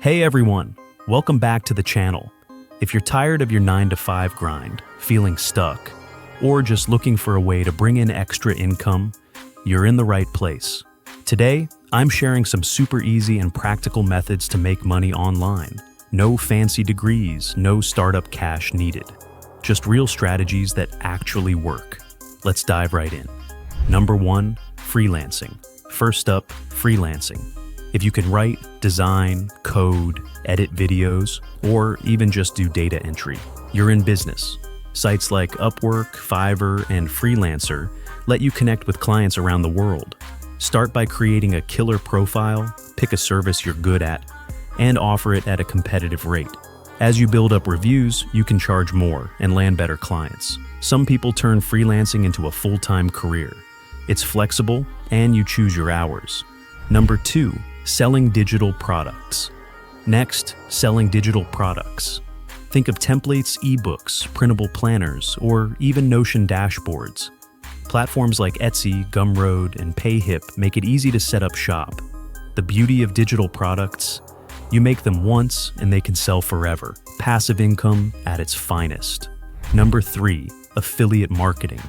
Hey everyone, welcome back to the channel. If you're tired of your 9 to 5 grind, feeling stuck, or just looking for a way to bring in extra income, you're in the right place. Today, I'm sharing some super easy and practical methods to make money online. No fancy degrees, no startup cash needed. Just real strategies that actually work. Let's dive right in. Number 1, freelancing. First up, freelancing. If you can write, design, code, edit videos, or even just do data entry, you're in business. Sites like Upwork, Fiverr, and Freelancer let you connect with clients around the world. Start by creating a killer profile, pick a service you're good at, and offer it at a competitive rate. As you build up reviews, you can charge more and land better clients. Some people turn freelancing into a full-time career. It's flexible, and you choose your hours. Number 2, selling digital products. Next, selling digital products. Think of templates, ebooks, printable planners, or even Notion dashboards. Platforms like Etsy, Gumroad, and Payhip make it easy to set up shop. The beauty of digital products? You make them once and they can sell forever. Passive income at its finest. Number 3, affiliate marketing.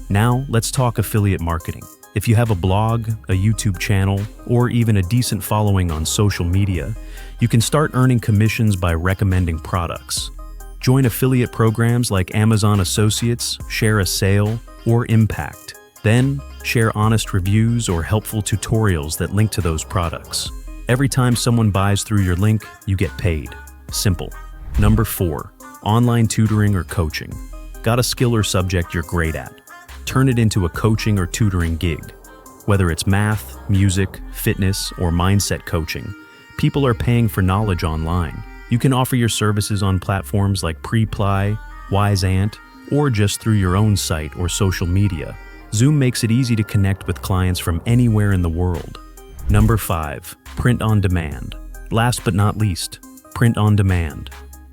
Now, let's talk affiliate marketing. If you have a blog, a YouTube channel, or even a decent following on social media, you can start earning commissions by recommending products. Join affiliate programs like Amazon Associates, Share a Sale, or Impact. Then, share honest reviews or helpful tutorials that link to those products. Every time someone buys through your link, you get paid. Simple. Number 4, online tutoring or coaching. Got a skill or subject you're great at? Turn it into a coaching or tutoring gig. Whether it's math, music, fitness, or mindset coaching, people are paying for knowledge online. You can offer your services on platforms like Preply, Wiseant, or just through your own site or social media. Zoom makes it easy to connect with clients from anywhere in the world. Number 5, print on demand. Last but not least, print on demand.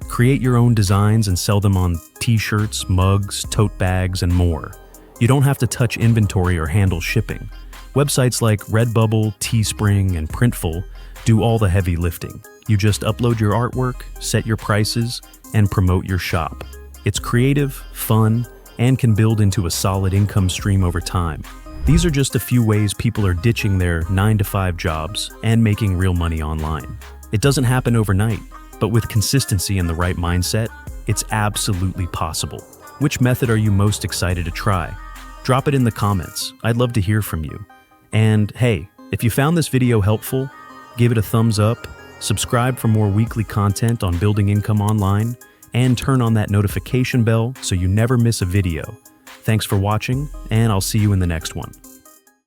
Create your own designs and sell them on t-shirts, mugs, tote bags, and more. You don't have to touch inventory or handle shipping. Websites like Redbubble, Teespring, and Printful do all the heavy lifting. You just upload your artwork, set your prices, and promote your shop. It's creative, fun, and can build into a solid income stream over time. These are just a few ways people are ditching their 9 to 5 jobs and making real money online. It doesn't happen overnight, but with consistency and the right mindset, it's absolutely possible. Which method are you most excited to try? Drop it in the comments. I'd love to hear from you. And hey, if you found this video helpful, give it a thumbs up, subscribe for more weekly content on building income online, and turn on that notification bell so you never miss a video. Thanks for watching, and I'll see you in the next one.